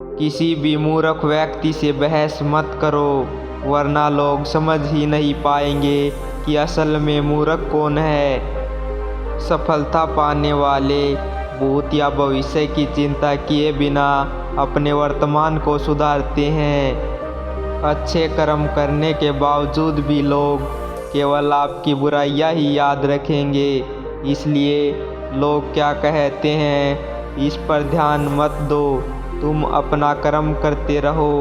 किसी भी मूर्ख व्यक्ति से बहस मत करो, वरना लोग समझ ही नहीं पाएंगे कि असल में मूर्ख कौन है। सफलता पाने वाले भूत या भविष्य की चिंता किए बिना अपने वर्तमान को सुधारते हैं। अच्छे कर्म करने के बावजूद भी लोग केवल आपकी बुराइयां ही याद रखेंगे, इसलिए लोग क्या कहते हैं इस पर ध्यान मत दो, तुम अपना कर्म करते रहो।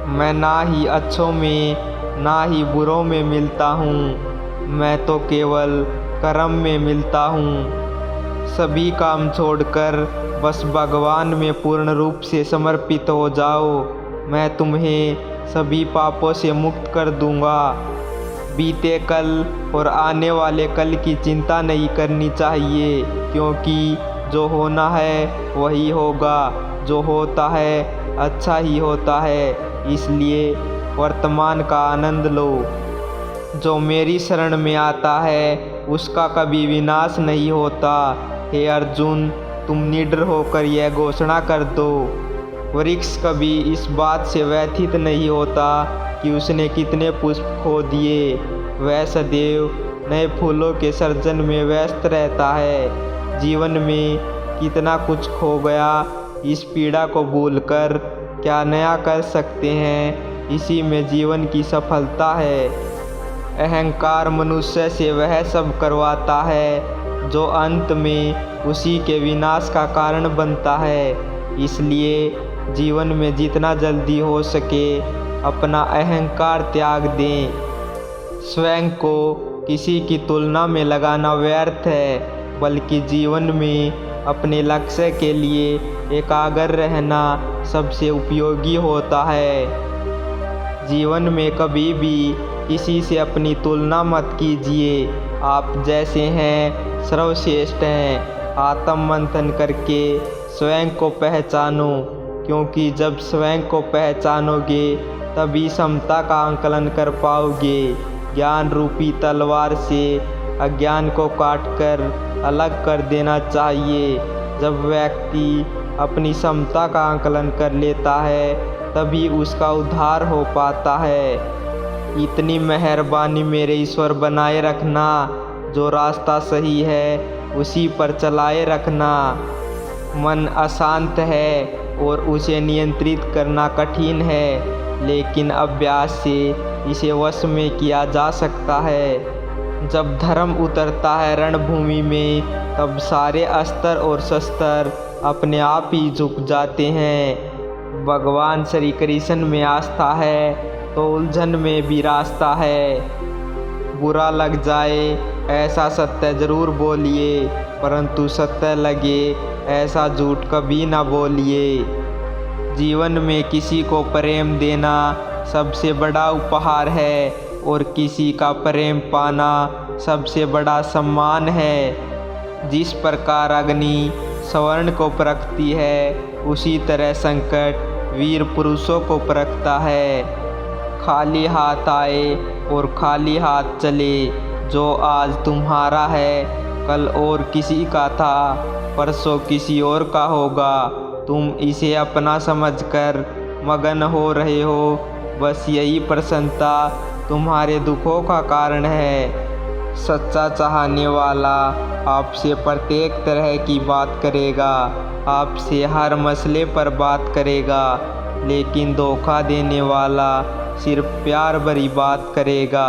मैं ना ही अच्छों में ना ही बुरों में मिलता हूँ, मैं तो केवल कर्म में मिलता हूँ। सभी काम छोड़कर बस भगवान में पूर्ण रूप से समर्पित हो जाओ, मैं तुम्हें सभी पापों से मुक्त कर दूंगा। बीते कल और आने वाले कल की चिंता नहीं करनी चाहिए, क्योंकि जो होना है वही होगा, जो होता है अच्छा ही होता है, इसलिए वर्तमान का आनंद लो। जो मेरी शरण में आता है उसका कभी विनाश नहीं होता। हे अर्जुन, तुम निडर होकर यह घोषणा कर दो। वृक्ष कभी इस बात से व्यथित नहीं होता कि उसने कितने पुष्प खो दिए, वह सदैव नए फूलों के सर्जन में व्यस्त रहता है। जीवन में कितना कुछ खो गया, इस पीड़ा को भूलकर क्या नया कर सकते हैं, इसी में जीवन की सफलता है। अहंकार मनुष्य से वह सब करवाता है जो अंत में उसी के विनाश का कारण बनता है। इसलिए जीवन में जितना जल्दी हो सके अपना अहंकार त्याग दें। स्वयं को किसी की तुलना में लगाना व्यर्थ है, बल्कि जीवन में अपने लक्ष्य के लिए एकाग्र रहना सबसे उपयोगी होता है। जीवन में कभी भी किसी से अपनी तुलना मत कीजिए, आप जैसे हैं सर्वश्रेष्ठ हैं। आत्म मंथन करके स्वयं को पहचानो, क्योंकि जब स्वयं को पहचानोगे तभी समता का आंकलन कर पाओगे। ज्ञान रूपी तलवार से अज्ञान को काटकर अलग कर देना चाहिए। जब व्यक्ति अपनी समता का आंकलन कर लेता है तभी उसका उद्धार हो पाता है। इतनी मेहरबानी मेरे ईश्वर बनाए रखना, जो रास्ता सही है उसी पर चलाए रखना। मन अशांत है और उसे नियंत्रित करना कठिन है, लेकिन अभ्यास से इसे वश में किया जा सकता है। जब धर्म उतरता है रणभूमि में, तब सारे अस्त्र और शस्त्र अपने आप ही झुक जाते हैं। भगवान श्री कृष्ण में आस्था है तो उलझन में भी रास्ता है। बुरा लग जाए ऐसा सत्य जरूर बोलिए, परंतु सत्य लगे ऐसा झूठ कभी ना बोलिए। जीवन में किसी को प्रेम देना सबसे बड़ा उपहार है और किसी का प्रेम पाना सबसे बड़ा सम्मान है। जिस प्रकार अग्नि स्वर्ण को परखती है, उसी तरह संकट वीर पुरुषों को परखता है। खाली हाथ आए और खाली हाथ चले, जो आज तुम्हारा है कल और किसी का था, परसों किसी और का होगा। तुम इसे अपना समझकर मगन हो रहे हो, बस यही प्रसन्नता तुम्हारे दुखों का कारण है। सच्चा चाहने वाला आपसे प्रत्येक तरह की बात करेगा, आपसे हर मसले पर बात करेगा, लेकिन धोखा देने वाला सिर्फ प्यार भरी बात करेगा।